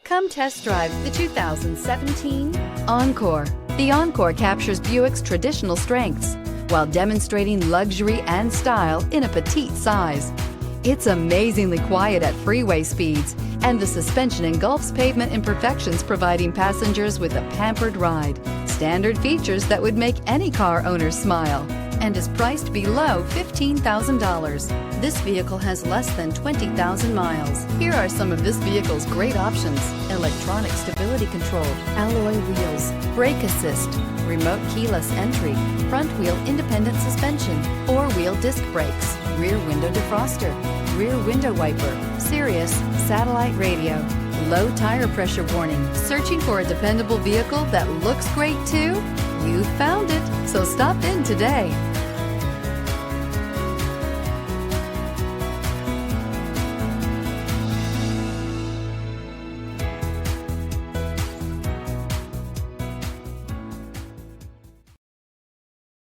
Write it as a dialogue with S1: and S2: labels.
S1: Come test drive the 2017 Encore. The Encore captures Buick's traditional strengths while demonstrating luxury and style in a petite size. It's amazingly quiet at freeway speeds, and the suspension engulfs pavement imperfections, providing passengers with a pampered ride. Standard features that would make any car owner smile, and is priced below $15,000. This vehicle has less than 20,000 miles. Here are some of this vehicle's great options: electronic stability control, alloy wheels, brake assist, remote keyless entry, front wheel independent suspension, four-wheel disc brakes, rear window defroster, rear window wiper, Sirius satellite radio, low tire pressure warning. Searching for a dependable vehicle that looks great too? You found it, so stop in today.